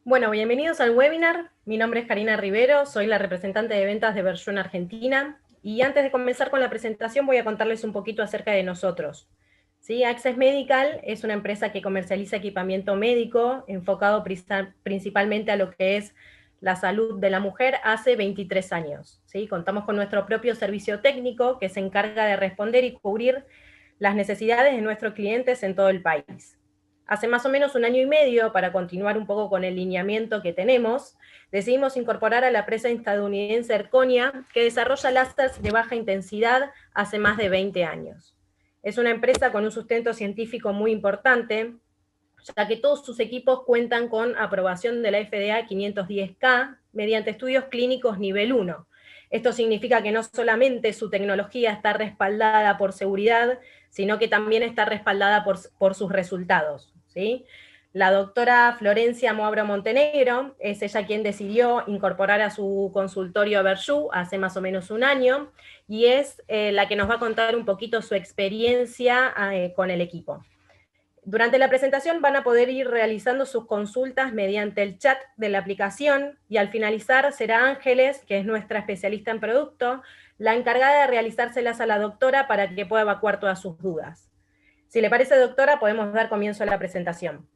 Bueno, bienvenidos al webinar. Mi nombre es Karina Rivero, soy la representante de ventas de Verju en Argentina. Y antes de comenzar con la presentación voy a contarles un poquito acerca de nosotros. ¿Sí? Access Medical es una empresa que comercializa equipamiento médico enfocado principalmente a lo que es la salud de la mujer hace 23 años. ¿Sí? Contamos con nuestro propio servicio técnico que se encarga de responder y cubrir las necesidades de nuestros clientes en todo el país. Hace más o menos 1 año y medio, para continuar un poco con el lineamiento que tenemos, decidimos incorporar a la empresa estadounidense Erconia, que desarrolla láseres de baja intensidad hace más de 20 años. Es una empresa con un sustento científico muy importante, ya que todos sus equipos cuentan con aprobación de la FDA 510K mediante estudios clínicos nivel 1. Esto significa que no solamente su tecnología está respaldada por seguridad, sino que también está respaldada por sus resultados, ¿sí? La doctora Florencia Moabro Montenegro es ella quien decidió incorporar a su consultorio Verju hace más o menos 1 año, y es la que nos va a contar un poquito su experiencia con el equipo. Durante la presentación van a poder ir realizando sus consultas mediante el chat de la aplicación, y al finalizar será Ángeles, que es nuestra especialista en producto, la encargada de realizárselas a la doctora para que pueda evacuar todas sus dudas. Si le parece, doctora, podemos dar comienzo a la presentación.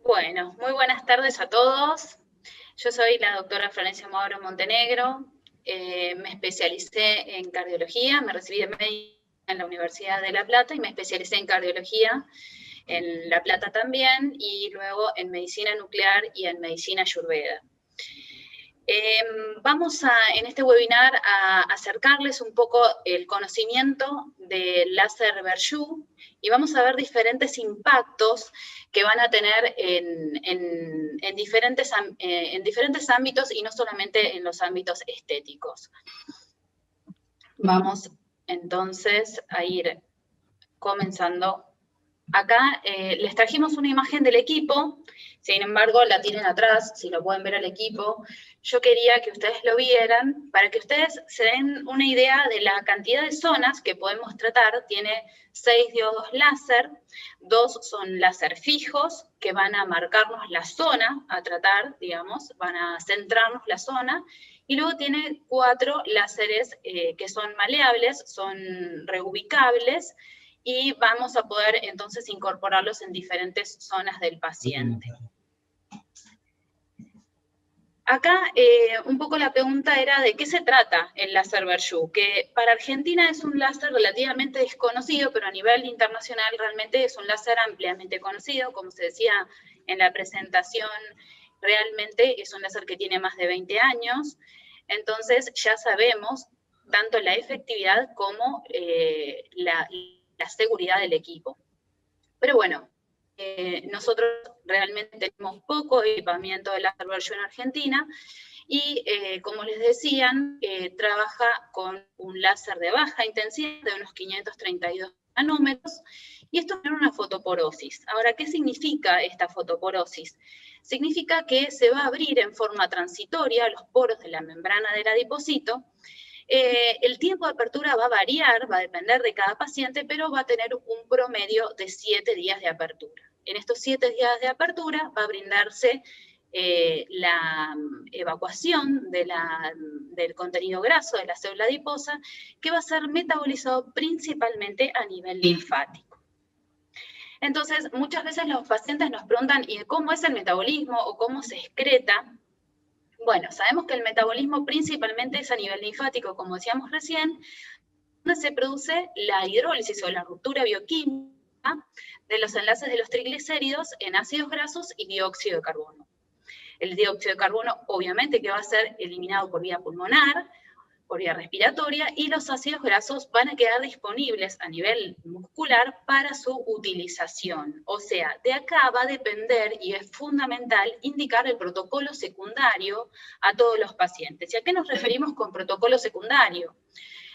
Bueno, muy buenas tardes a todos. Yo soy la doctora Florencia Moabro Montenegro. Me especialicé en cardiología, me recibí de médica en la Universidad de La Plata y me especialicé en cardiología en La Plata también, y luego en medicina nuclear y en medicina ayurveda. Vamos en este webinar a acercarles un poco el conocimiento del láser Verju, y vamos a ver diferentes impactos que van a tener en diferentes ámbitos, y no solamente en los ámbitos estéticos. Vamos entonces a ir comenzando. Acá les trajimos una imagen del equipo, sin embargo la tienen atrás, si lo pueden ver al equipo. Yo quería que ustedes lo vieran para que ustedes se den una idea de la cantidad de zonas que podemos tratar. Tiene 6 diodos láser, 2 son láser fijos que van a marcarnos la zona a tratar, digamos, van a centrarnos la zona, y luego tiene 4 láseres que son maleables, son reubicables, y vamos a poder entonces incorporarlos en diferentes zonas del paciente. Acá un poco la pregunta era de qué se trata el láser Verju, que para Argentina es un láser relativamente desconocido, pero a nivel internacional realmente es un láser ampliamente conocido. Como se decía en la presentación, realmente es un láser que tiene más de 20 años, entonces ya sabemos tanto la efectividad como la seguridad del equipo. Pero bueno, nosotros realmente tenemos poco equipamiento de láser Verju en Argentina, y como les decían, trabaja con un láser de baja intensidad de unos 532 nanómetros, y esto tiene una fotoporosis. Ahora, ¿qué significa esta fotoporosis? Significa que se va a abrir en forma transitoria los poros de la membrana del adipocito. El tiempo de apertura va a variar, va a depender de cada paciente, pero va a tener un promedio de 7 días de apertura. En estos 7 días de apertura va a brindarse la evacuación del contenido graso de la célula adiposa, que va a ser metabolizado principalmente a nivel linfático. Entonces, muchas veces los pacientes nos preguntan, ¿y cómo es el metabolismo o cómo se excreta? Bueno, sabemos que el metabolismo principalmente es a nivel linfático, como decíamos recién, donde se produce la hidrólisis o la ruptura bioquímica de los enlaces de los triglicéridos en ácidos grasos y dióxido de carbono. El dióxido de carbono obviamente que va a ser eliminado por vía pulmonar, por vía respiratoria, y los ácidos grasos van a quedar disponibles a nivel muscular para su utilización. O sea, de acá va a depender, y es fundamental, indicar el protocolo secundario a todos los pacientes. ¿Y a qué nos referimos con protocolo secundario?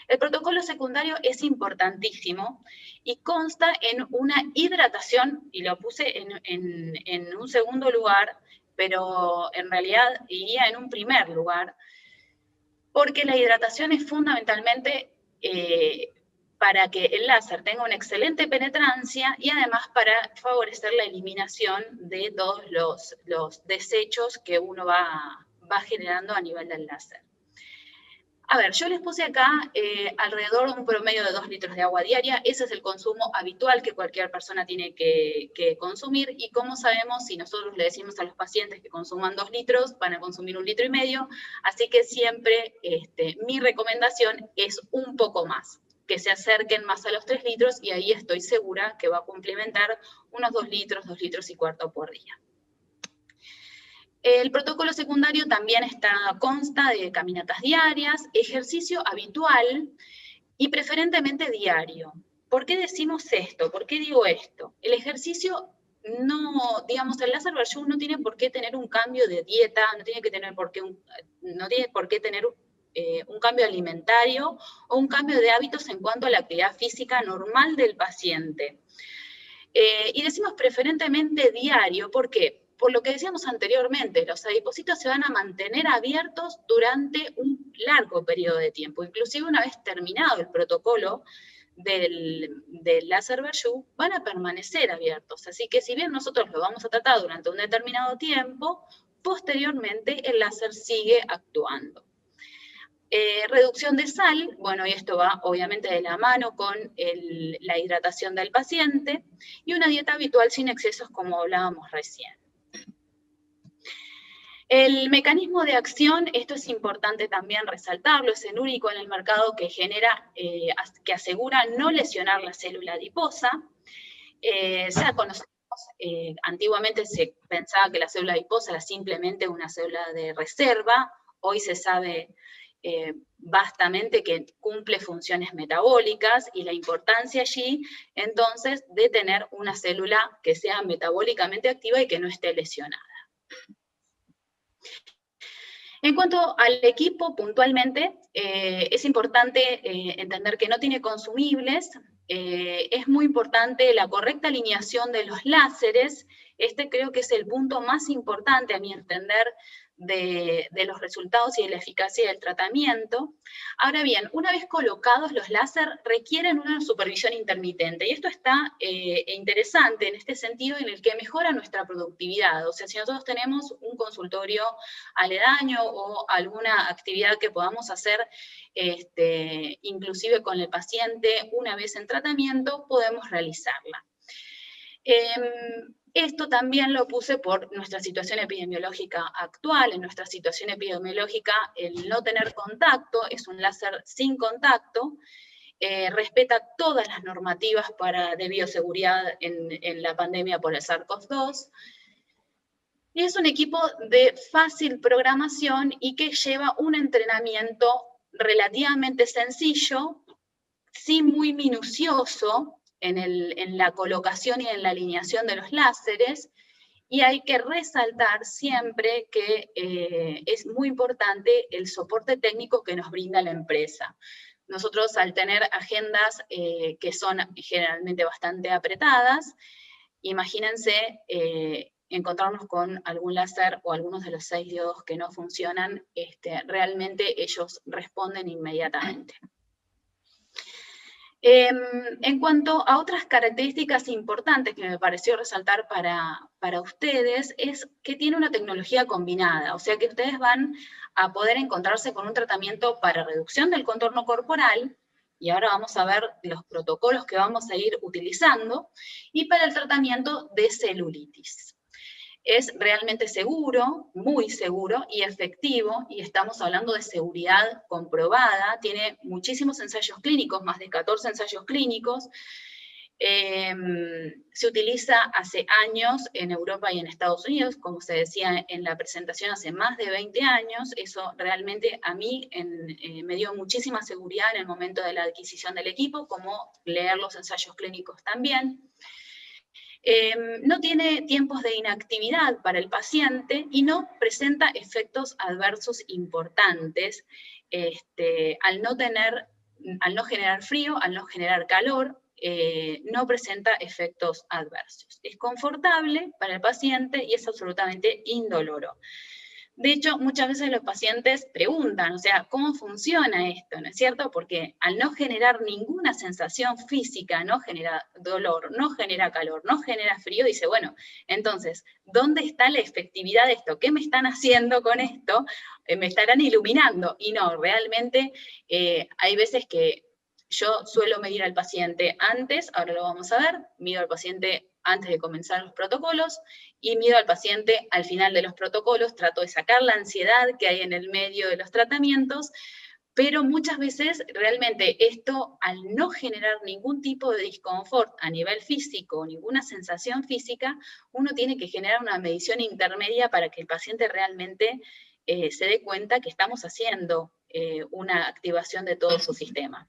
El protocolo secundario es importantísimo y consta en una hidratación, y lo puse en un segundo lugar, pero en realidad iría en un primer lugar, porque la hidratación es fundamentalmente para que el láser tenga una excelente penetrancia y además para favorecer la eliminación de todos los desechos que uno va generando a nivel del láser. A ver, yo les puse acá alrededor de un promedio de 2 litros de agua diaria. Ese es el consumo habitual que cualquier persona tiene que consumir. Y como sabemos, si nosotros le decimos a los pacientes que consuman 2 litros, van a consumir 1,5 litros. Así que siempre mi recomendación es un poco más, que se acerquen más a los 3 litros y ahí estoy segura que va a complementar unos 2 litros, 2 litros y cuarto por día. El protocolo secundario también consta de caminatas diarias, ejercicio habitual y preferentemente diario. ¿Por qué decimos esto? ¿Por qué digo esto? El ejercicio no, digamos, el láser Berjoux no tiene por qué tener un cambio de dieta, no tiene por qué tener un cambio alimentario o un cambio de hábitos en cuanto a la actividad física normal del paciente. Y decimos preferentemente diario, ¿por qué? Por lo que decíamos anteriormente, los adipocitos se van a mantener abiertos durante un largo periodo de tiempo. Inclusive una vez terminado el protocolo del láser Berjoux, van a permanecer abiertos. Así que si bien nosotros lo vamos a tratar durante un determinado tiempo, posteriormente el láser sigue actuando. Reducción de sal, bueno, y esto va obviamente de la mano con la hidratación del paciente, y una dieta habitual sin excesos como hablábamos recién. El mecanismo de acción, esto es importante también resaltarlo, es el único en el mercado que que asegura no lesionar la célula adiposa. Ya conocemos, antiguamente se pensaba que la célula adiposa era simplemente una célula de reserva, hoy se sabe vastamente que cumple funciones metabólicas y la importancia allí, entonces, de tener una célula que sea metabólicamente activa y que no esté lesionada. En cuanto al equipo, puntualmente, es importante entender que no tiene consumibles, es muy importante la correcta alineación de los láseres. Este creo que es el punto más importante, a mi entender, de los resultados y de la eficacia del tratamiento. Ahora bien, una vez colocados los láser requieren una supervisión intermitente, y esto está interesante en este sentido en el que mejora nuestra productividad. O sea, si nosotros tenemos un consultorio aledaño o alguna actividad que podamos hacer inclusive con el paciente una vez en tratamiento, podemos realizarla. Esto también lo puse por nuestra situación epidemiológica actual. En nuestra situación epidemiológica, el no tener contacto es un láser sin contacto, respeta todas las normativas de bioseguridad en la pandemia por el SARS-CoV-2, y es un equipo de fácil programación y que lleva un entrenamiento relativamente sencillo, sí muy minucioso, en la colocación y en la alineación de los láseres, y hay que resaltar siempre que es muy importante el soporte técnico que nos brinda la empresa. Nosotros, al tener agendas que son generalmente bastante apretadas, imagínense encontrarnos con algún láser o algunos de los 6 diodos que no funcionan, realmente ellos responden inmediatamente. En cuanto a otras características importantes que me pareció resaltar para ustedes, es que tiene una tecnología combinada, o sea que ustedes van a poder encontrarse con un tratamiento para reducción del contorno corporal, y ahora vamos a ver los protocolos que vamos a ir utilizando, y para el tratamiento de celulitis. Es realmente seguro, muy seguro y efectivo, y estamos hablando de seguridad comprobada. Tiene muchísimos ensayos clínicos, más de 14 ensayos clínicos. Se utiliza hace años en Europa y en Estados Unidos, como se decía en la presentación, hace más de 20 años. Eso realmente a mí me dio muchísima seguridad en el momento de la adquisición del equipo, como leer los ensayos clínicos también. No tiene tiempos de inactividad para el paciente y no presenta efectos adversos importantes al no generar frío, al no generar calor, no presenta efectos adversos. Es confortable para el paciente y es absolutamente indoloro. De hecho, muchas veces los pacientes preguntan, o sea, ¿cómo funciona esto? ¿No es cierto? Porque al no generar ninguna sensación física, no genera dolor, no genera calor, no genera frío, dice, bueno, entonces, ¿dónde está la efectividad de esto? ¿Qué me están haciendo con esto? ¿Me estarán iluminando? Y no, realmente hay veces que yo suelo medir al paciente antes, ahora lo vamos a ver, mido al paciente antes de comenzar los protocolos, y mido al paciente al final de los protocolos, trato de sacar la ansiedad que hay en el medio de los tratamientos, pero muchas veces realmente esto, al no generar ningún tipo de disconfort a nivel físico, ninguna sensación física, uno tiene que generar una medición intermedia para que el paciente realmente se dé cuenta que estamos haciendo una activación de todo su sistema.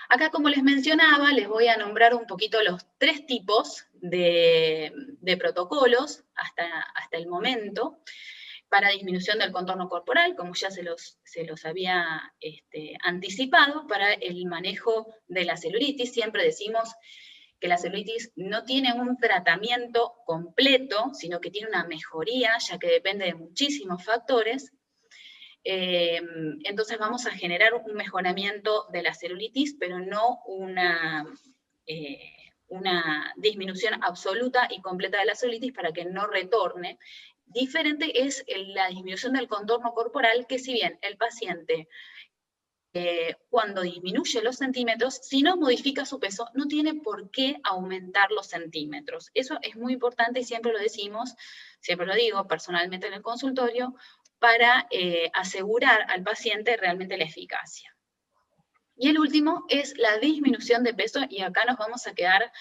Acá, como les mencionaba, les voy a nombrar un poquito los 3 tipos de protocolos hasta el momento para disminución del contorno corporal, como ya se los había anticipado, para el manejo de la celulitis. Siempre decimos que la celulitis no tiene un tratamiento completo, sino que tiene una mejoría, ya que depende de muchísimos factores. Entonces vamos a generar un mejoramiento de la celulitis, pero no una disminución absoluta y completa de la celulitis para que no retorne. Diferente es la disminución del contorno corporal, que si bien el paciente cuando disminuye los centímetros, si no modifica su peso, no tiene por qué aumentar los centímetros. Eso es muy importante y siempre lo decimos, siempre lo digo personalmente en el consultorio, para asegurar al paciente realmente la eficacia. Y el último es la disminución de peso, y acá nos vamos a quedar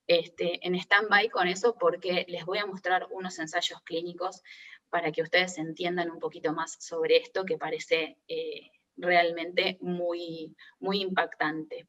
en stand-by con eso porque les voy a mostrar unos ensayos clínicos para que ustedes entiendan un poquito más sobre esto, que parece realmente muy, muy impactante.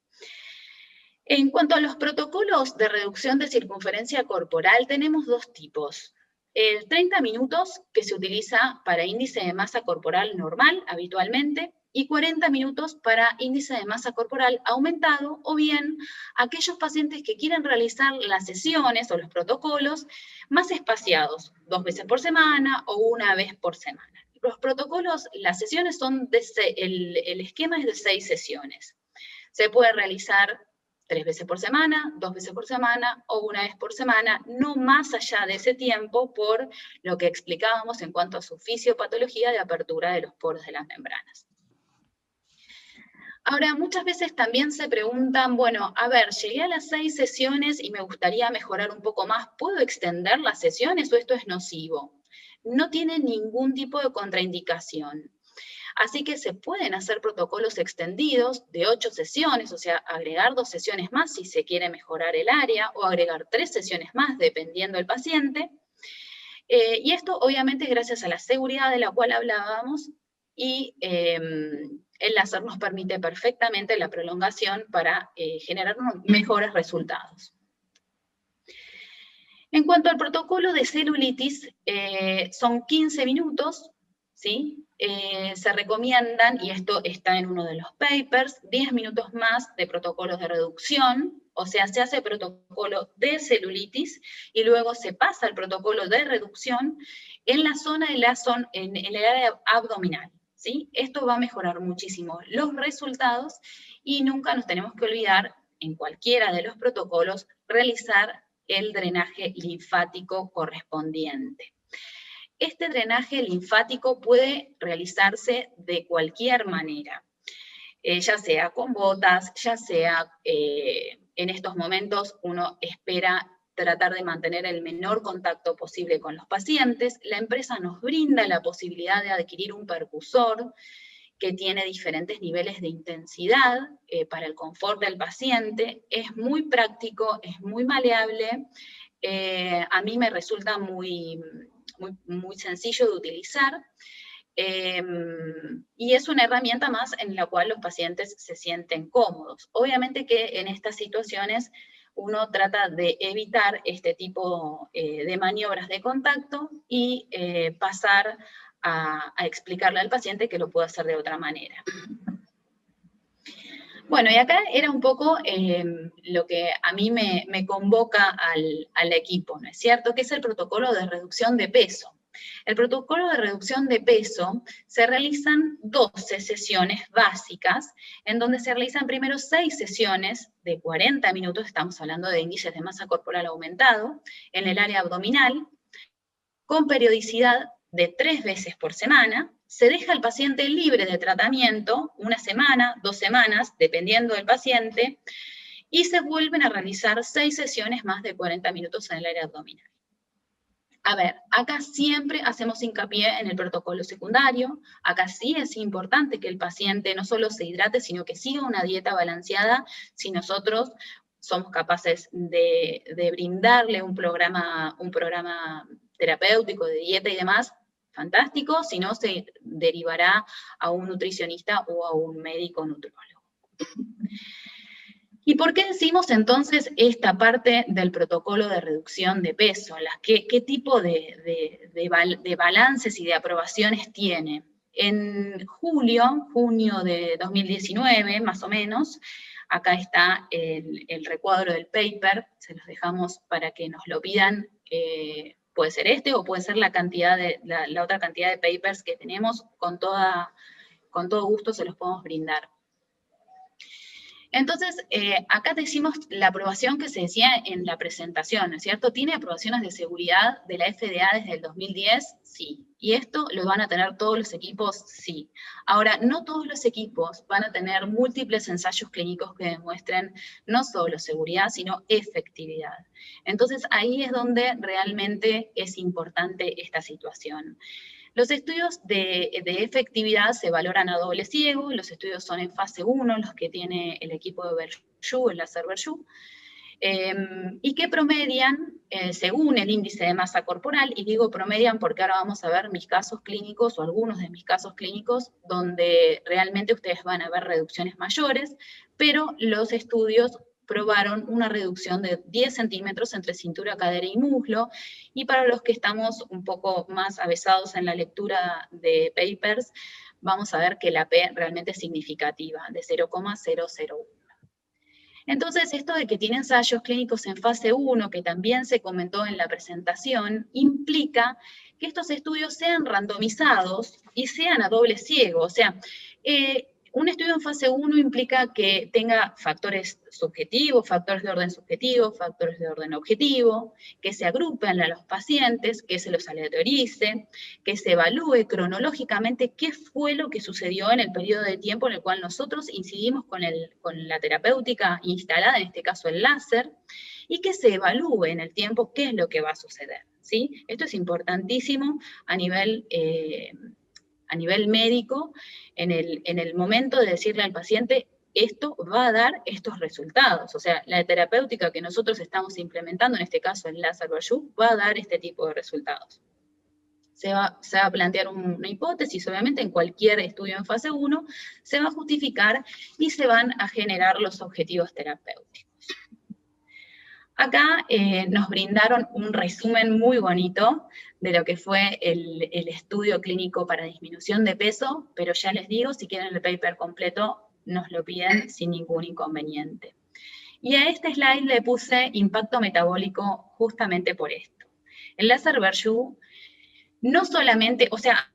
En cuanto a los protocolos de reducción de circunferencia corporal, tenemos 2 tipos. El 30 minutos, que se utiliza para índice de masa corporal normal, habitualmente, y 40 minutos para índice de masa corporal aumentado, o bien aquellos pacientes que quieren realizar las sesiones o los protocolos más espaciados, 2 veces por semana o 1 vez por semana. Los protocolos, las sesiones son, el esquema es de 6 sesiones. Se puede realizar 3 veces por semana, 2 veces por semana o 1 vez por semana, no más allá de ese tiempo por lo que explicábamos en cuanto a su fisiopatología de apertura de los poros de las membranas. Ahora, muchas veces también se preguntan, bueno, a ver, llegué a las 6 sesiones y me gustaría mejorar un poco más, ¿puedo extender las sesiones o esto es nocivo? No tiene ningún tipo de contraindicación. Así que se pueden hacer protocolos extendidos de 8 sesiones, o sea, agregar 2 sesiones más si se quiere mejorar el área, o agregar 3 sesiones más, dependiendo del paciente. Y esto, obviamente, gracias a la seguridad de la cual hablábamos, y el láser nos permite perfectamente la prolongación para generar unos mejores resultados. En cuanto al protocolo de celulitis, son 15 minutos, ¿sí? Se recomiendan, y esto está en uno de los papers, 10 minutos más de protocolos de reducción, o sea, se hace protocolo de celulitis y luego se pasa al protocolo de reducción en la zona en el área abdominal, ¿sí? Esto va a mejorar muchísimo los resultados y nunca nos tenemos que olvidar, en cualquiera de los protocolos, realizar el drenaje linfático correspondiente. Este drenaje linfático puede realizarse de cualquier manera, ya sea con botas, ya sea en estos momentos uno espera tratar de mantener el menor contacto posible con los pacientes. La empresa nos brinda la posibilidad de adquirir un percusor que tiene diferentes niveles de intensidad para el confort del paciente. Es muy práctico, es muy maleable. A mí me resulta muy sencillo de utilizar. Y es una herramienta más en la cual los pacientes se sienten cómodos. Obviamente que en estas situaciones uno trata de evitar este tipo de maniobras de contacto y pasar a explicarle al paciente que lo puede hacer de otra manera. Bueno, y acá era un poco lo que a mí me convoca al equipo, ¿no es cierto? Que es el protocolo de reducción de peso. El protocolo de reducción de peso se realizan 12 sesiones básicas, en donde se realizan primero 6 sesiones de 40 minutos, estamos hablando de índices de masa corporal aumentado, en el área abdominal, con periodicidad de 3 veces por semana. Se deja al paciente libre de tratamiento, 1 semana, 2 semanas, dependiendo del paciente, y se vuelven a realizar 6 sesiones más de 40 minutos en el área abdominal. A ver, acá siempre hacemos hincapié en el protocolo secundario. Acá sí es importante que el paciente no solo se hidrate, sino que siga una dieta balanceada si nosotros somos capaces de brindarle un programa terapéutico de dieta y demás, fantástico, si no se derivará a un nutricionista o a un médico nutrólogo. ¿Y por qué decimos entonces esta parte del protocolo de reducción de peso? ¿Qué tipo de balances y de aprobaciones tiene? En junio de 2019, más o menos, acá está el recuadro del paper, se los dejamos para que nos lo pidan, puede ser este o puede ser la otra cantidad de papers que tenemos, con todo gusto se los podemos brindar. Entonces, acá decimos la aprobación que se decía en la presentación, ¿no es cierto? ¿Tiene aprobaciones de seguridad de la FDA desde el 2010? Sí. ¿Y esto lo van a tener todos los equipos? Sí. Ahora, no todos los equipos van a tener múltiples ensayos clínicos que demuestren no solo seguridad, sino efectividad. Entonces, ahí es donde realmente es importante esta situación. Los estudios de efectividad se valoran a doble ciego, los estudios son en fase 1, los que tiene el equipo de Verju, el láser Verju, y que promedian, según el índice de masa corporal, y digo promedian porque ahora vamos a ver mis casos clínicos, o algunos de mis casos clínicos, donde realmente ustedes van a ver reducciones mayores, pero los estudios probaron una reducción de 10 centímetros entre cintura, cadera y muslo, y para los que estamos un poco más avesados en la lectura de papers, vamos a ver que la P realmente es significativa, de 0,001. Entonces, esto de que tiene ensayos clínicos en fase 1, que también se comentó en la presentación, implica que estos estudios sean randomizados y sean a doble ciego, o sea, un estudio en fase 1 implica que tenga factores subjetivos, factores de orden subjetivo, factores de orden objetivo, que se agrupen a los pacientes, que se los aleatorice, que se evalúe cronológicamente qué fue lo que sucedió en el periodo de tiempo en el cual nosotros incidimos con la terapéutica instalada, en este caso el láser, y que se evalúe en el tiempo qué es lo que va a suceder, ¿sí? Esto es importantísimo a nivel médico, en el momento de decirle al paciente, esto va a dar estos resultados. O sea, la terapéutica que nosotros estamos implementando, en este caso el láser Verju, va a dar este tipo de resultados. Se va a plantear una hipótesis, obviamente en cualquier estudio en fase 1, se va a justificar y se van a generar los objetivos terapéuticos. Acá nos brindaron un resumen muy bonito de lo que fue el estudio clínico para disminución de peso, pero ya les digo, si quieren el paper completo, nos lo piden sin ningún inconveniente. Y a este slide le puse impacto metabólico justamente por esto. El láser Verju no solamente, o sea,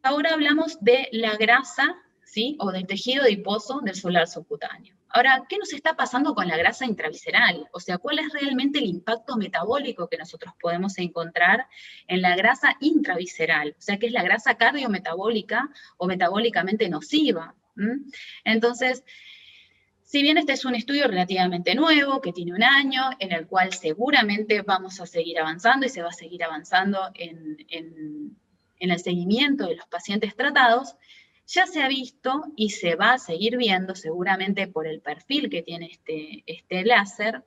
ahora hablamos de la grasa, ¿sí? O del tejido adiposo del solar subcutáneo. Ahora, ¿qué nos está pasando con la grasa intravisceral? O sea, ¿cuál es realmente el impacto metabólico que nosotros podemos encontrar en la grasa intravisceral? O sea, ¿qué es la grasa cardiometabólica o metabólicamente nociva? Entonces, si bien este es un estudio relativamente nuevo, que tiene 1 año, en el cual seguramente vamos a seguir avanzando y se va a seguir avanzando en el seguimiento de los pacientes tratados, ya se ha visto y se va a seguir viendo, seguramente por el perfil que tiene este láser,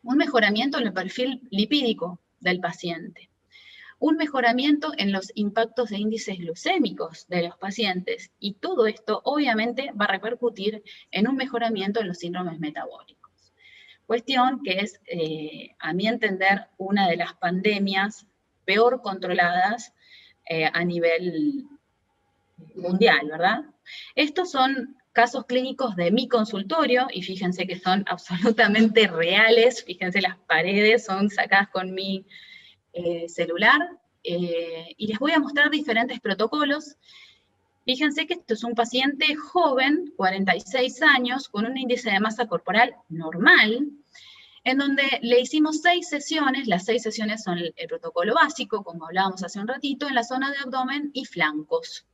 un mejoramiento en el perfil lipídico del paciente, un mejoramiento en los impactos de índices glucémicos de los pacientes, y todo esto obviamente va a repercutir en un mejoramiento en los síndromes metabólicos. Cuestión que es, a mi entender, una de las pandemias peor controladas a nivel mundial, ¿verdad? Estos son casos clínicos de mi consultorio, y fíjense que son absolutamente reales, fíjense las paredes son sacadas con mi celular, y les voy a mostrar diferentes protocolos. Fíjense que esto es un paciente joven, 46 años, con un índice de masa corporal normal, en donde le hicimos 6 sesiones. Las 6 sesiones son el protocolo básico, como hablábamos hace un ratito, en la zona de abdomen y flancos.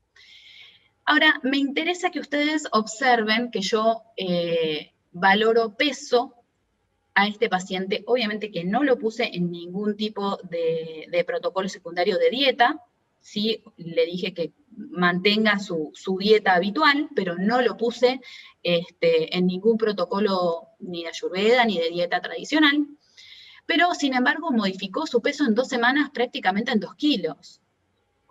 Ahora, me interesa que ustedes observen que yo valoro peso a este paciente. Obviamente que no lo puse en ningún tipo de protocolo secundario de dieta. Sí, le dije que mantenga su dieta habitual, pero no lo puse en ningún protocolo ni de Ayurveda ni de dieta tradicional. Pero, sin embargo, modificó su peso en 2 semanas prácticamente en 2 kilos.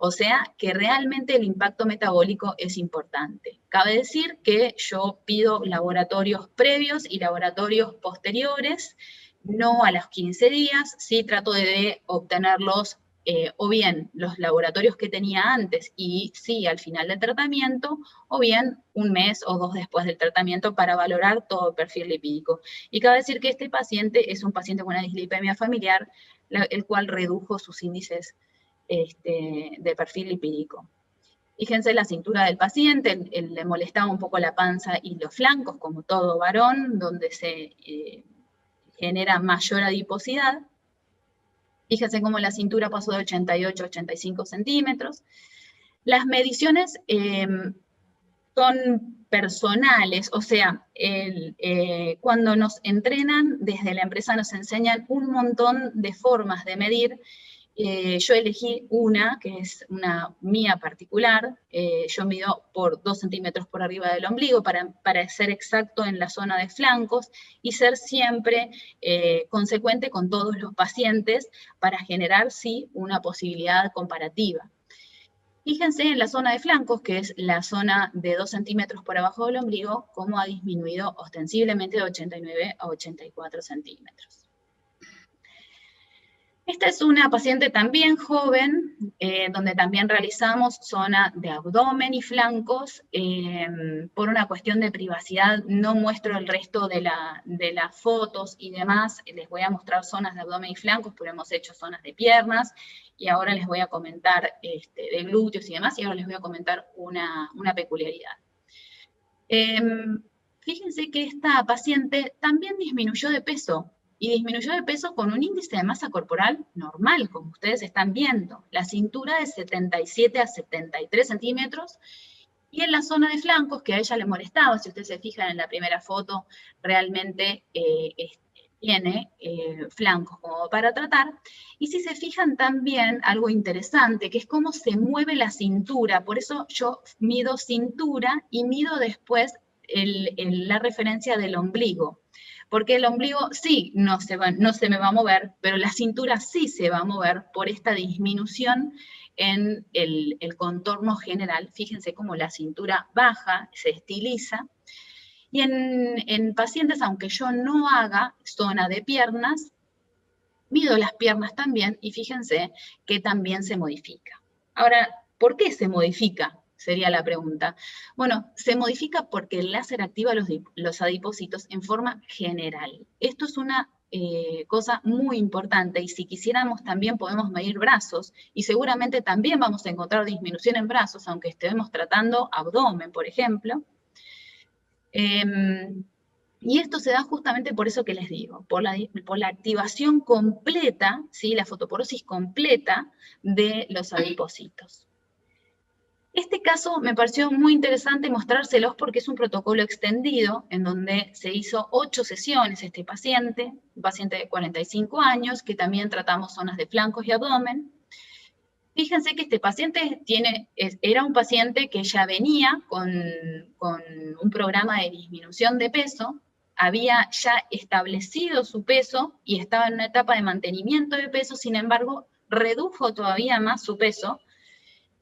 O sea que realmente el impacto metabólico es importante. Cabe decir que yo pido laboratorios previos y laboratorios posteriores, no a los 15 días, sí trato de obtenerlos o bien los laboratorios que tenía antes y sí al final del tratamiento, o bien un mes o 2 después del tratamiento para valorar todo el perfil lipídico. Y cabe decir que este paciente es un paciente con una dislipemia familiar, el cual redujo sus índices de perfil lipídico. Fíjense la cintura del paciente, le molestaba un poco la panza y los flancos, como todo varón, donde se genera mayor adiposidad. Fíjense cómo la cintura pasó de 88 a 85 centímetros. Las mediciones son personales, o sea, cuando nos entrenan, desde la empresa nos enseñan un montón de formas de medir. Yo elegí una, que es una mía particular. Yo mido por 2 centímetros por arriba del ombligo para ser exacto en la zona de flancos y ser siempre consecuente con todos los pacientes para generar, sí, una posibilidad comparativa. Fíjense en la zona de flancos, que es la zona de 2 centímetros por abajo del ombligo, cómo ha disminuido ostensiblemente de 89 a 84 centímetros. Esta es una paciente también joven, donde también realizamos zona de abdomen y flancos. Por una cuestión de privacidad no muestro el resto de las fotos y demás. Les voy a mostrar zonas de abdomen y flancos, pero hemos hecho zonas de piernas, y ahora les voy a comentar de glúteos y demás, y ahora les voy a comentar una peculiaridad. Fíjense que esta paciente también disminuyó de peso, y disminuyó de peso con un índice de masa corporal normal, como ustedes están viendo. La cintura de 77 a 73 centímetros, y en la zona de flancos, que a ella le molestaba, si ustedes se fijan en la primera foto, realmente tiene flancos como para tratar. Y si se fijan también, algo interesante, que es cómo se mueve la cintura. Por eso yo mido cintura y mido después la referencia del ombligo. Porque el ombligo sí no se me va a mover, pero la cintura sí se va a mover por esta disminución en el contorno general. Fíjense cómo la cintura baja, se estiliza. Y en pacientes, aunque yo no haga zona de piernas, mido las piernas también, y fíjense que también se modifica. Ahora, ¿por qué se modifica? Sería la pregunta. Bueno, se modifica porque el láser activa los adipocitos en forma general. Esto es una cosa muy importante, y si quisiéramos también podemos medir brazos, y seguramente también vamos a encontrar disminución en brazos, aunque estemos tratando abdomen, por ejemplo. Y esto se da justamente por eso que les digo, por la activación completa, ¿sí? La fotoporosis completa de los adipocitos. Este caso me pareció muy interesante mostrárselos porque es un protocolo extendido en donde se hizo 8 sesiones este paciente, un paciente de 45 años, que también tratamos zonas de flancos y abdomen. Fíjense que este paciente era un paciente que ya venía con un programa de disminución de peso, había ya establecido su peso y estaba en una etapa de mantenimiento de peso. Sin embargo, redujo todavía más su peso.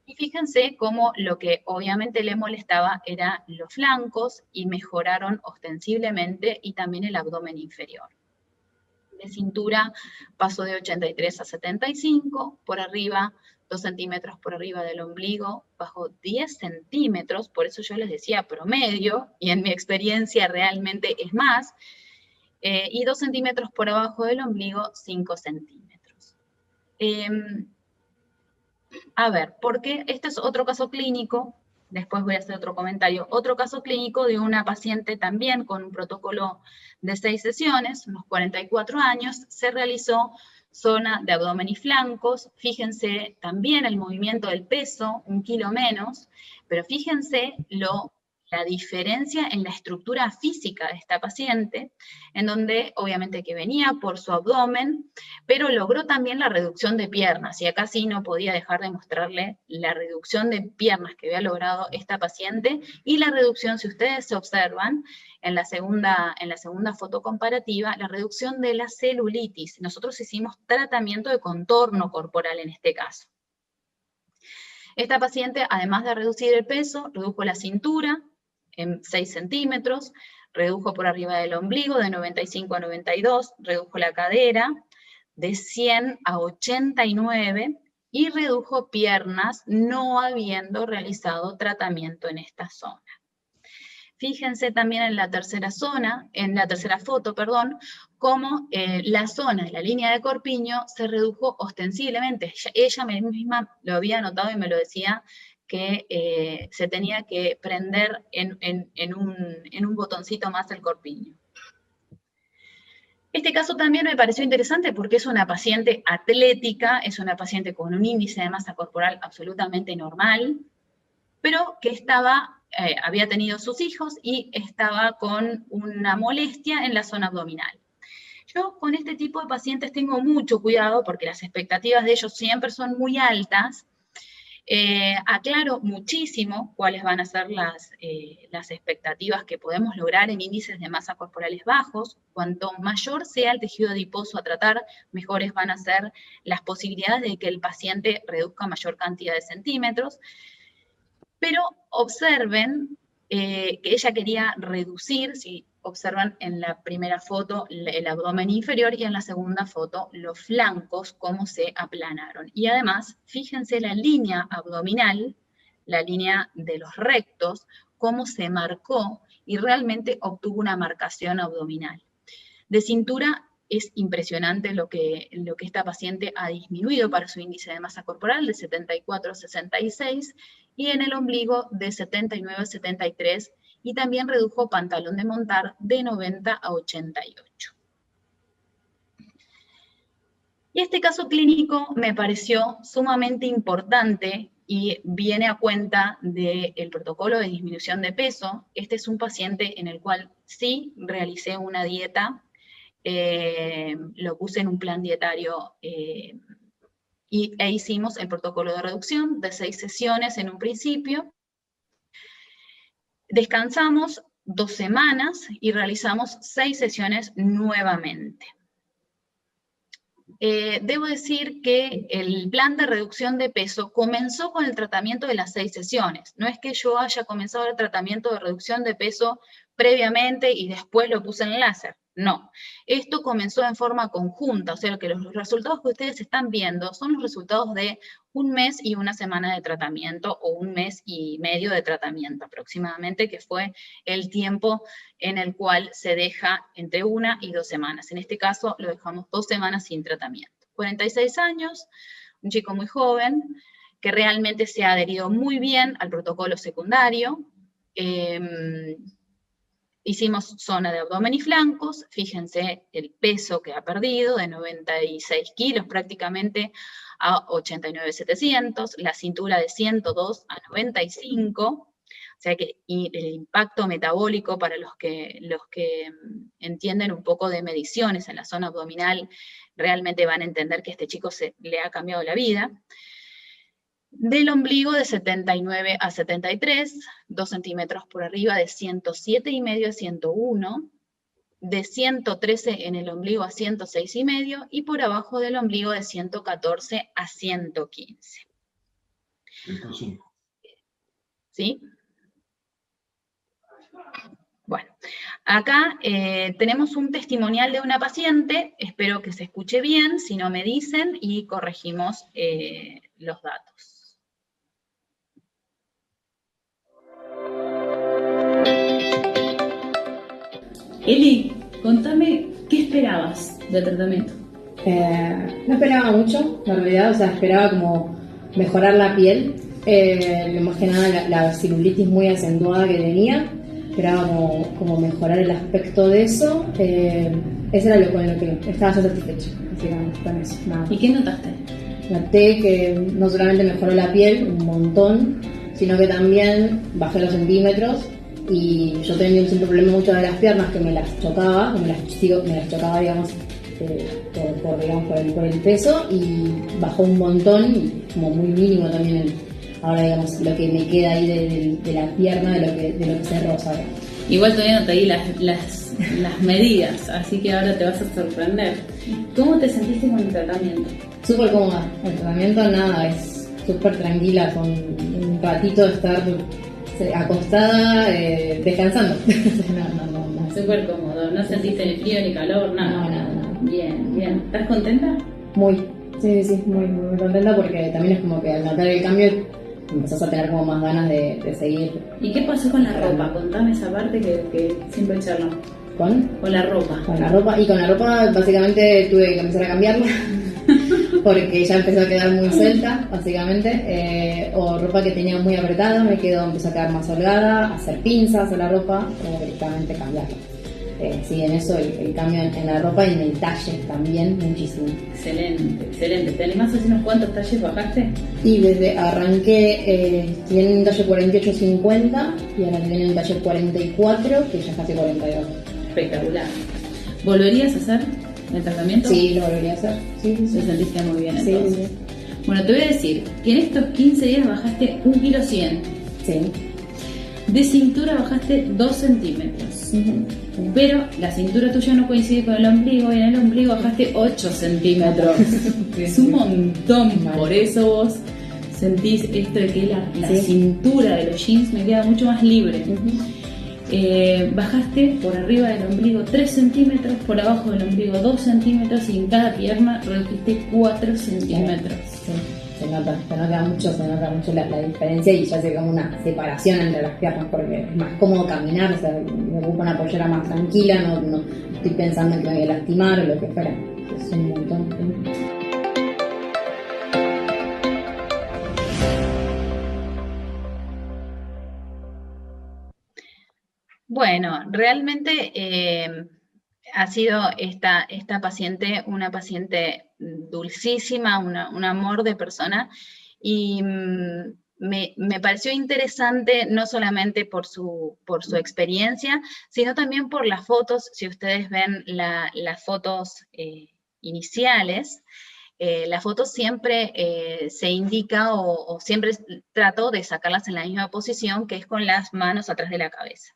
Y fíjense cómo lo que obviamente le molestaba eran los flancos, y mejoraron ostensiblemente, y también el abdomen inferior. De cintura pasó de 83 a 75, por arriba 2 centímetros por arriba del ombligo, bajó 10 centímetros, por eso yo les decía promedio, y en mi experiencia realmente es más, y 2 centímetros por abajo del ombligo, 5 centímetros. A ver, porque este es otro caso clínico, después voy a hacer otro comentario, otro caso clínico de una paciente también con un protocolo de 6 sesiones, unos 44 años, se realizó zona de abdomen y flancos, fíjense también el movimiento del peso, 1 kilo menos, pero fíjense la diferencia en la estructura física de esta paciente, en donde obviamente que venía por su abdomen, pero logró también la reducción de piernas, y acá sí no podía dejar de mostrarle la reducción de piernas que había logrado esta paciente, y la reducción, si ustedes se observan, en la segunda foto comparativa, la reducción de la celulitis. Nosotros hicimos tratamiento de contorno corporal en este caso. Esta paciente, además de reducir el peso, redujo la cintura en 6 centímetros, redujo por arriba del ombligo de 95 a 92, redujo la cadera de 100 a 89 y redujo piernas no habiendo realizado tratamiento en esta zona. Fíjense también en la tercera foto, perdón, cómo la zona de la línea de corpiño se redujo ostensiblemente. Ella misma lo había notado y me lo decía, que se tenía que prender en un botoncito más el corpiño. Este caso también me pareció interesante porque es una paciente atlética, es una paciente con un índice de masa corporal absolutamente normal, pero que había tenido sus hijos y estaba con una molestia en la zona abdominal. Yo con este tipo de pacientes tengo mucho cuidado porque las expectativas de ellos siempre son muy altas. Aclaro muchísimo cuáles van a ser las expectativas que podemos lograr en índices de masa corporales bajos. Cuanto mayor sea el tejido adiposo a tratar, mejores van a ser las posibilidades de que el paciente reduzca mayor cantidad de centímetros. Pero observen que ella quería reducir, si observan en la primera foto el abdomen inferior y en la segunda foto los flancos, cómo se aplanaron. Y además, fíjense la línea abdominal, la línea de los rectos, cómo se marcó y realmente obtuvo una marcación abdominal. De cintura es impresionante lo que esta paciente ha disminuido para su índice de masa corporal de 74 a 66 y en el ombligo de 79 a 73 y también redujo pantalón de montar de 90 a 88. Y este caso clínico me pareció sumamente importante y viene a cuenta del protocolo de disminución de peso. Este es un paciente en el cual sí realicé una dieta, lo puse en un plan dietario e hicimos el protocolo de reducción de 6 sesiones en un principio. Descansamos 2 semanas y realizamos 6 sesiones nuevamente. Debo decir que el plan de reducción de peso comenzó con el tratamiento de las 6 sesiones. No es que yo haya comenzado el tratamiento de reducción de peso previamente y después lo puse en el láser. No, esto comenzó en forma conjunta, o sea que los resultados que ustedes están viendo son los resultados de 1 mes y 1 semana de tratamiento, o 1 mes y medio de tratamiento aproximadamente, que fue el tiempo en el cual se deja entre 1 y 2 semanas. En este caso lo dejamos 2 semanas sin tratamiento. 46 años, un chico muy joven, que realmente se ha adherido muy bien al protocolo secundario. Hicimos zona de abdomen y flancos, fíjense el peso que ha perdido, de 96 kilos prácticamente a 89,700, la cintura de 102 a 95, o sea que el impacto metabólico para los que entienden un poco de mediciones en la zona abdominal, realmente van a entender que este chico le ha cambiado la vida. Del ombligo de 79 a 73, 2 centímetros por arriba de 107,5 a 101, de 113 en el ombligo a 106,5 y por abajo del ombligo de 114 a 115. 105. ¿Sí? Bueno, acá tenemos un testimonial de una paciente, espero que se escuche bien, si no me dicen y corregimos los datos. Eli, contame, ¿qué esperabas del tratamiento? No esperaba mucho, en realidad, o sea, esperaba como mejorar la piel, más que nada la celulitis muy acentuada que tenía, era como mejorar el aspecto de eso. Eso era con lo que estaba yo satisfecho, básicamente, con eso, nada. ¿Y qué notaste? Noté que no solamente mejoró la piel un montón, sino que también bajé los centímetros. Y yo tenía siempre problema mucho de las piernas, que me las chocaba, me las chocaba, digamos, por el peso, y bajó un montón, y como muy mínimo también ahora, digamos, lo que me queda ahí de la pierna, de lo que se roza. Igual todavía no te di las medidas, así que ahora te vas a sorprender. ¿Cómo te sentiste con el tratamiento? Súper cómoda. El tratamiento, nada, es súper tranquila, con un ratito de estar acostada, descansando. No. Súper cómodo, no sentiste ni frío ni calor, nada. No, nada. Bien. ¿Estás contenta? Muy, sí, muy contenta, porque también es como que al notar el cambio empezás a tener como más ganas de seguir. ¿Y qué pasó con la ropa? Contame esa parte que siempre charlamos. ¿Con la ropa. Con la ropa, y con la ropa básicamente tuve que empezar a cambiarla. Porque ya empezó a quedar muy suelta, básicamente, o ropa que tenía muy apretada, empezó a quedar más holgada, hacer pinzas a la ropa, o directamente cambiarla. Sí, en eso el cambio en la ropa y en el talle también, muchísimo. Excelente. ¿Te animás a decir unos cuántos talles bajaste? Y arranqué, tienen un talle 48-50, y ahora tienen un talle 44, que ya es casi 42. Espectacular. ¿Volverías a hacer el tratamiento? Sí, lo volvería a hacer. Sí. Te sentiste muy bien Sí, entonces. sí. Bueno, te voy a decir que en estos 15 días bajaste 1,100 kg. Sí. De cintura bajaste 2 centímetros. Uh-huh. Pero la cintura tuya no coincide con el ombligo, y en el ombligo bajaste 8 centímetros. Es un montón. Por eso vos sentís esto de que la cintura de los jeans me queda mucho más libre. Bajaste por arriba del ombligo 3 centímetros, por abajo del ombligo 2 centímetros, y en cada pierna redujiste 4 centímetros. Sí. Se nota mucho la diferencia, y ya se ve como una separación entre las piernas, porque es más cómodo caminar, o sea, me ocupa una pollera más tranquila, no estoy pensando en que me voy a lastimar o lo que fuera. Es un montón. Bueno, realmente ha sido esta paciente una paciente dulcísima, un amor de persona, y me pareció interesante no solamente por su experiencia, sino también por las fotos. Si ustedes ven las fotos iniciales, las fotos siempre se indica o siempre trato de sacarlas en la misma posición, que es con las manos atrás de la cabeza.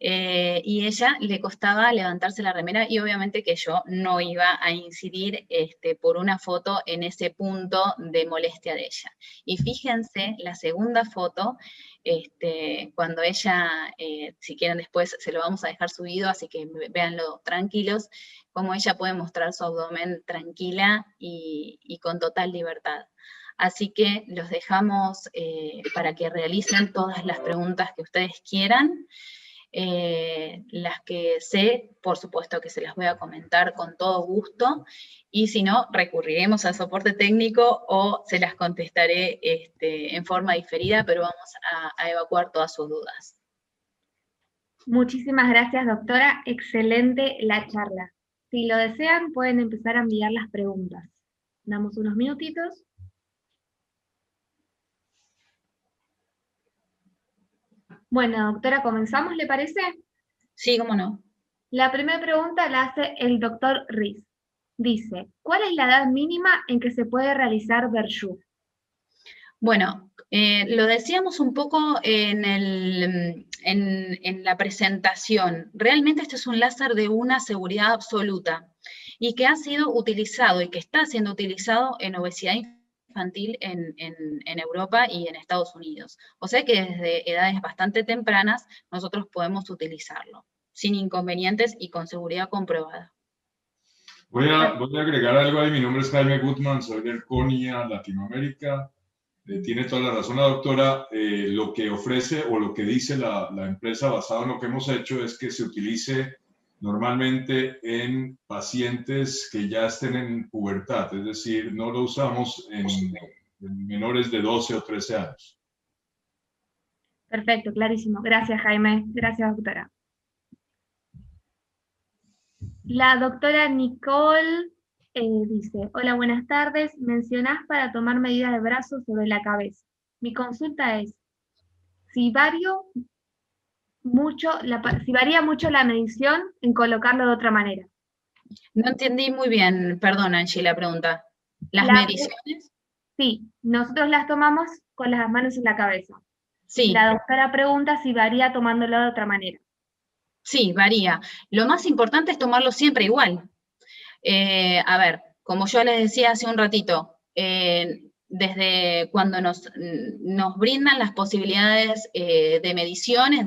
Y ella le costaba levantarse la remera, y obviamente que yo no iba a incidir por una foto en ese punto de molestia de ella. Y fíjense la segunda foto, cuando ella, si quieren después se lo vamos a dejar subido, así que véanlo tranquilos, cómo ella puede mostrar su abdomen tranquila y con total libertad. Así que los dejamos para que realicen todas las preguntas que ustedes quieran. Las que sé, por supuesto que se las voy a comentar con todo gusto, y si no, recurriremos al soporte técnico o se las contestaré en forma diferida, pero vamos a evacuar todas sus dudas. Muchísimas gracias, doctora. Excelente la charla. Si lo desean, pueden empezar a enviar las preguntas. Damos unos minutitos. Bueno, doctora, ¿comenzamos, le parece? Sí, cómo no. La primera pregunta la hace el doctor Riz. Dice, ¿cuál es la edad mínima en que se puede realizar Verjoux? Bueno, lo decíamos un poco en la presentación. Realmente este es un láser de una seguridad absoluta, y que ha sido utilizado y que está siendo utilizado en obesidad infantil en Europa y en Estados Unidos. O sea que desde edades bastante tempranas nosotros podemos utilizarlo, sin inconvenientes y con seguridad comprobada. Voy a agregar algo ahí. Mi nombre es Jaime Gutman, soy de Erconia, Latinoamérica. Tiene toda la razón la doctora. Lo que ofrece o lo que dice la empresa, basado en lo que hemos hecho, es que se utilice normalmente en pacientes que ya estén en pubertad, es decir, no lo usamos menores de 12 o 13 años. Perfecto, clarísimo. Gracias, Jaime. Gracias, doctora. La doctora Nicole dice, hola, buenas tardes. Mencionás para tomar medidas de brazos sobre la cabeza. Mi consulta es, si varía mucho la medición en colocarlo de otra manera. No entendí muy bien, perdón, Angie, la pregunta. ¿Las La- mediciones? Sí, nosotros las tomamos con las manos en la cabeza. Sí, La doctora pregunta si varía tomándolo de otra manera. sí, varía. Lo más importante es tomarlo siempre igual. A ver, como yo les decía hace un ratito, desde cuando nos brindan las posibilidades de mediciones,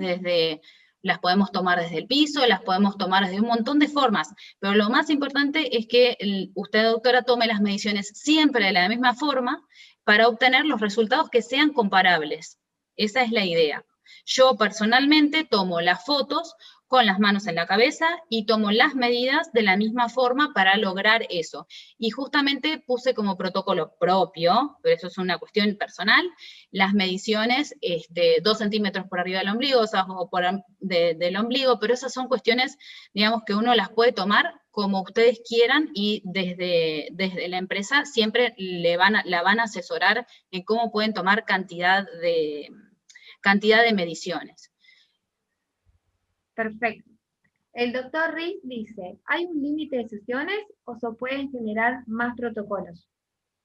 las podemos tomar desde el piso, las podemos tomar desde un montón de formas, pero lo más importante es que usted, doctora, tome las mediciones siempre de la misma forma para obtener los resultados que sean comparables. Esa es la idea. Yo personalmente tomo las fotos con las manos en la cabeza y tomo las medidas de la misma forma para lograr eso. Y justamente puse como protocolo propio, pero eso es una cuestión personal, las mediciones 2 centímetros por arriba del ombligo, o sea, del ombligo, pero esas son cuestiones, digamos, que uno las puede tomar como ustedes quieran y desde la empresa siempre la van a asesorar en cómo pueden tomar cantidad de mediciones. Perfecto. El doctor Riz dice, ¿hay un límite de sesiones o se pueden generar más protocolos?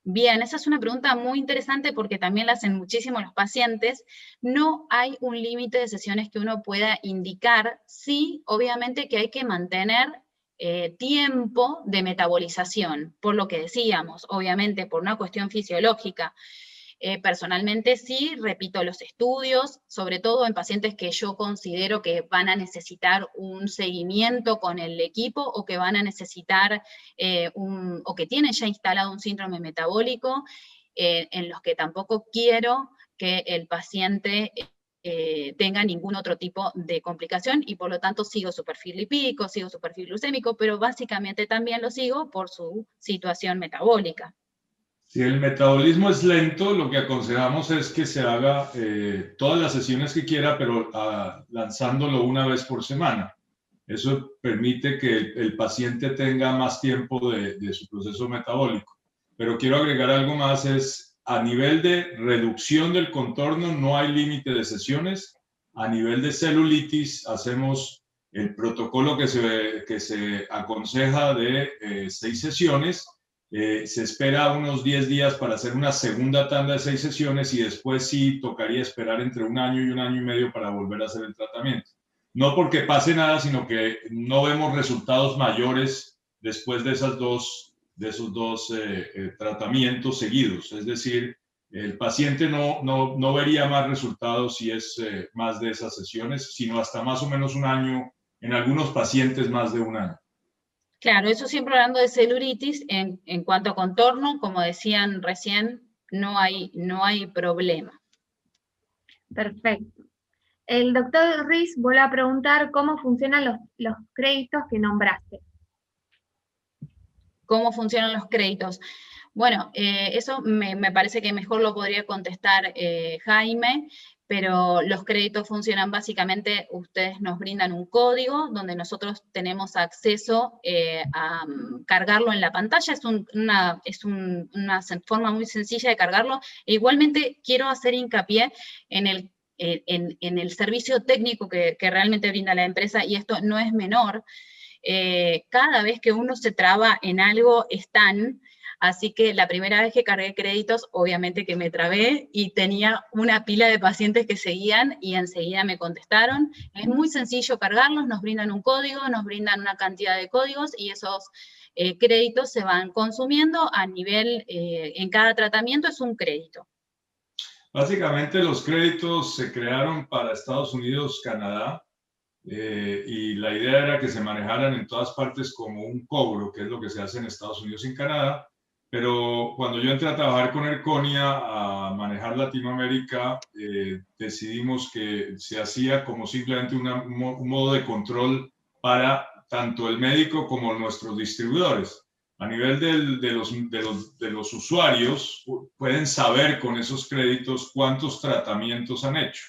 Bien, esa es una pregunta muy interesante porque también la hacen muchísimo los pacientes. No hay un límite de sesiones que uno pueda indicar. Sí, obviamente que hay que mantener tiempo de metabolización, por lo que decíamos, obviamente por una cuestión fisiológica. Personalmente sí, repito los estudios, sobre todo en pacientes que yo considero que van a necesitar un seguimiento con el equipo o que van a necesitar o que tienen ya instalado un síndrome metabólico, en los que tampoco quiero que el paciente tenga ningún otro tipo de complicación y por lo tanto sigo su perfil lipídico, sigo su perfil glucémico, pero básicamente también lo sigo por su situación metabólica. Si el metabolismo es lento, lo que aconsejamos es que se haga todas las sesiones que quiera, pero lanzándolo una vez por semana. Eso permite que el paciente tenga más tiempo de su proceso metabólico. Pero quiero agregar algo más, es a nivel de reducción del contorno no hay límite de sesiones. A nivel de celulitis hacemos el protocolo que se aconseja de 6 sesiones. Se espera unos 10 días para hacer una segunda tanda de 6 sesiones y después sí tocaría esperar entre 1 año y 1 año y medio para volver a hacer el tratamiento. No porque pase nada, sino que no vemos resultados mayores después de esos dos tratamientos seguidos. Es decir, el paciente no vería más resultados si es más de esas sesiones, sino hasta más o menos 1 año, en algunos pacientes más de 1 año. Claro, eso siempre hablando de celulitis, en cuanto a contorno, como decían recién, no hay problema. Perfecto. El doctor Riz vuelve a preguntar cómo funcionan los créditos que nombraste. ¿Cómo funcionan los créditos? Bueno, eso me parece que mejor lo podría contestar Jaime, pero los créditos funcionan básicamente, ustedes nos brindan un código donde nosotros tenemos acceso a cargarlo en la pantalla, es una forma muy sencilla de cargarlo. E igualmente quiero hacer hincapié en el servicio técnico que realmente brinda la empresa, y esto no es menor. Cada vez que uno se traba en algo están. Así que la primera vez que cargué créditos, obviamente que me trabé y tenía una pila de pacientes que seguían y enseguida me contestaron. Es muy sencillo cargarlos, nos brindan un código, nos brindan una cantidad de códigos y esos créditos se van consumiendo a nivel, en cada tratamiento es un crédito. Básicamente los créditos se crearon para Estados Unidos, Canadá, y la idea era que se manejaran en todas partes como un cobro, que es lo que se hace en Estados Unidos y en Canadá. Pero cuando yo entré a trabajar con Erconia a manejar Latinoamérica, decidimos que se hacía como simplemente un modo de control para tanto el médico como nuestros distribuidores. a nivel de los usuarios, pueden saber con esos créditos cuántos tratamientos han hecho.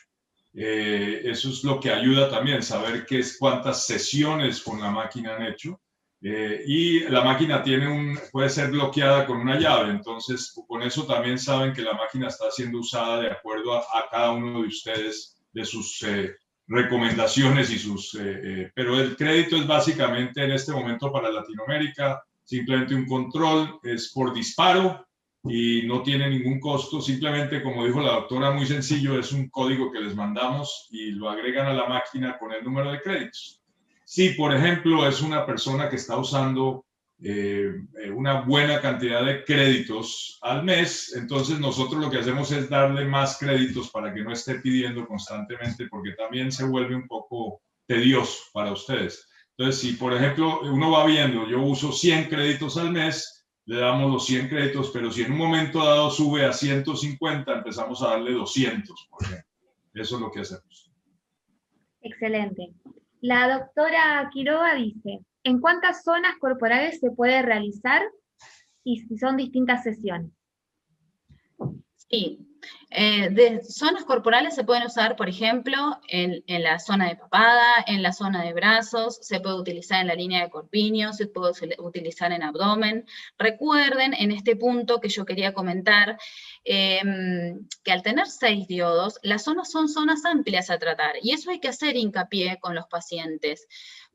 Eso es lo que ayuda también, saber cuántas sesiones con la máquina han hecho. Y la máquina puede ser bloqueada con una llave, entonces con eso también saben que la máquina está siendo usada de acuerdo a cada uno de ustedes, de sus recomendaciones y pero el crédito es básicamente en este momento para Latinoamérica simplemente un control, es por disparo y no tiene ningún costo, simplemente como dijo la doctora, muy sencillo, es un código que les mandamos y lo agregan a la máquina con el número de créditos. Si, por ejemplo, es una persona que está usando una buena cantidad de créditos al mes, entonces nosotros lo que hacemos es darle más créditos para que no esté pidiendo constantemente, porque también se vuelve un poco tedioso para ustedes. Entonces, si, por ejemplo, uno va viendo, yo uso 100 créditos al mes, le damos los 100 créditos, pero si en un momento dado sube a 150, empezamos a darle 200, por ejemplo. Eso es lo que hacemos. Excelente. La doctora Quiroga dice, ¿en cuántas zonas corporales se puede realizar y si son distintas sesiones? Sí, de zonas corporales se pueden usar, por ejemplo, en la zona de papada, en la zona de brazos, se puede utilizar en la línea de corpiño, se puede utilizar en abdomen. Recuerden en este punto que yo quería comentar, que al tener 6 diodos, las zonas son zonas amplias a tratar, y eso hay que hacer hincapié con los pacientes,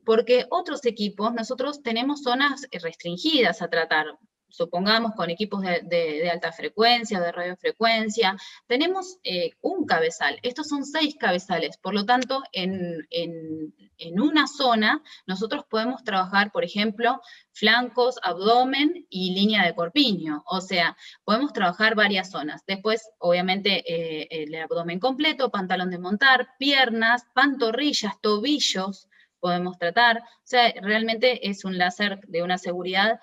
porque otros equipos, nosotros tenemos zonas restringidas a tratar. Supongamos con equipos de alta frecuencia, de radiofrecuencia, tenemos un cabezal, estos son 6 cabezales, por lo tanto, en una zona nosotros podemos trabajar, por ejemplo, flancos, abdomen y línea de corpiño, o sea, podemos trabajar varias zonas. Después, obviamente, el abdomen completo, pantalón de montar, piernas, pantorrillas, tobillos, podemos tratar, o sea, realmente es un láser de una seguridad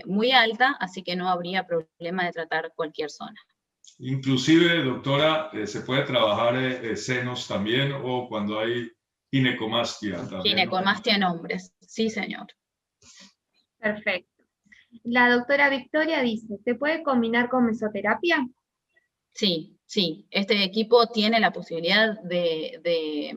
muy alta, así que no habría problema de tratar cualquier zona. Inclusive, doctora, se puede trabajar senos también o cuando hay ginecomastia también. Ginecomastia en hombres, sí señor. Perfecto. La doctora Victoria dice, ¿se puede combinar con mesoterapia? Sí, sí. Este equipo tiene la posibilidad de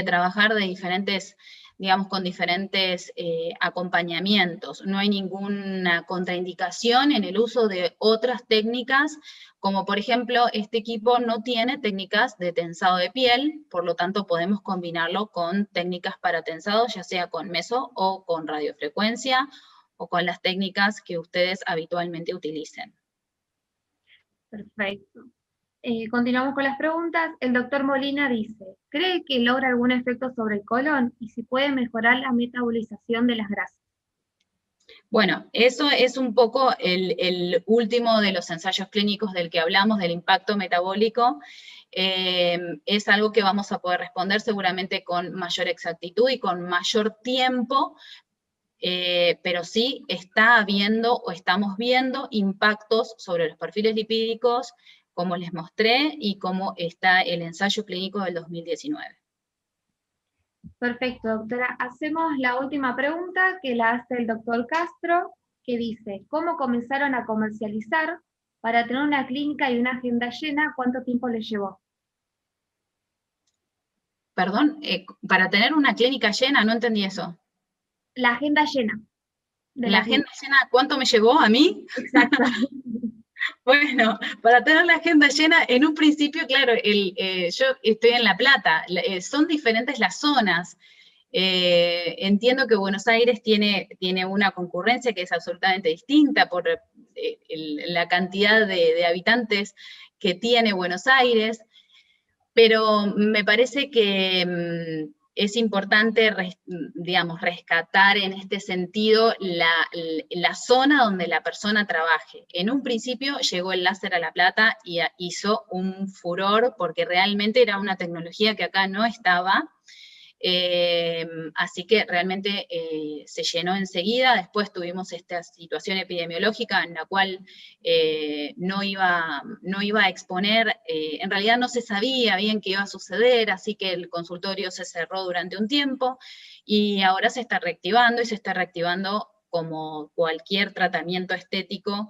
trabajar de diferentes, digamos, con diferentes acompañamientos. No hay ninguna contraindicación en el uso de otras técnicas, como por ejemplo, este equipo no tiene técnicas de tensado de piel, por lo tanto podemos combinarlo con técnicas para tensado, ya sea con meso o con radiofrecuencia, o con las técnicas que ustedes habitualmente utilicen. Perfecto. Continuamos con las preguntas. El doctor Molina dice, ¿cree que logra algún efecto sobre el colon y si puede mejorar la metabolización de las grasas? Bueno, eso es un poco el último de los ensayos clínicos del que hablamos, del impacto metabólico. Es algo que vamos a poder responder seguramente con mayor exactitud y con mayor tiempo, pero sí está habiendo o estamos viendo impactos sobre los perfiles lipídicos, como les mostré, y como está el ensayo clínico del 2019. Perfecto, doctora. Hacemos la última pregunta que la hace el doctor Castro, que dice, ¿cómo comenzaron a comercializar? Para tener una clínica y una agenda llena, ¿cuánto tiempo les llevó? Perdón, para tener una clínica llena, no entendí eso. La agenda llena. La agenda llena, ¿cuánto me llevó a mí? Exacto. Bueno, para tener la agenda llena, en un principio, claro, yo estoy en La Plata, son diferentes las zonas. Entiendo que Buenos Aires tiene una concurrencia que es absolutamente distinta por la cantidad de habitantes que tiene Buenos Aires, pero me parece que es importante, digamos, rescatar en este sentido la zona donde la persona trabaje. En un principio llegó el láser a La Plata y hizo un furor porque realmente era una tecnología que acá no estaba. Así que realmente se llenó enseguida. Después tuvimos esta situación epidemiológica en la cual no iba a exponer, en realidad no se sabía bien qué iba a suceder, así que el consultorio se cerró durante un tiempo y ahora se está reactivando y se está reactivando como cualquier tratamiento estético,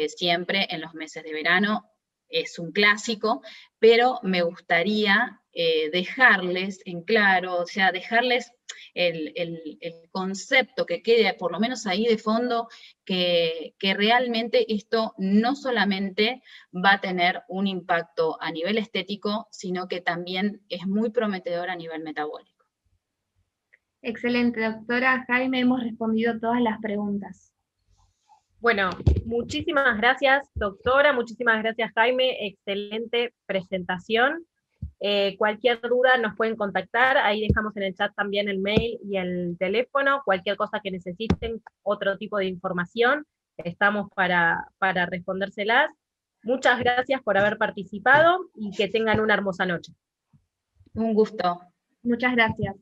siempre en los meses de verano es un clásico, pero me gustaría dejarles en claro, o sea, dejarles el concepto que quede, por lo menos ahí de fondo, que realmente esto no solamente va a tener un impacto a nivel estético, sino que también es muy prometedor a nivel metabólico. Excelente, doctora Jaime, hemos respondido todas las preguntas. Bueno, muchísimas gracias, doctora, muchísimas gracias, Jaime, excelente presentación. Cualquier duda nos pueden contactar, ahí dejamos en el chat también el mail y el teléfono, cualquier cosa que necesiten, otro tipo de información, estamos para respondérselas. Muchas gracias por haber participado y que tengan una hermosa noche. Un gusto. Muchas gracias.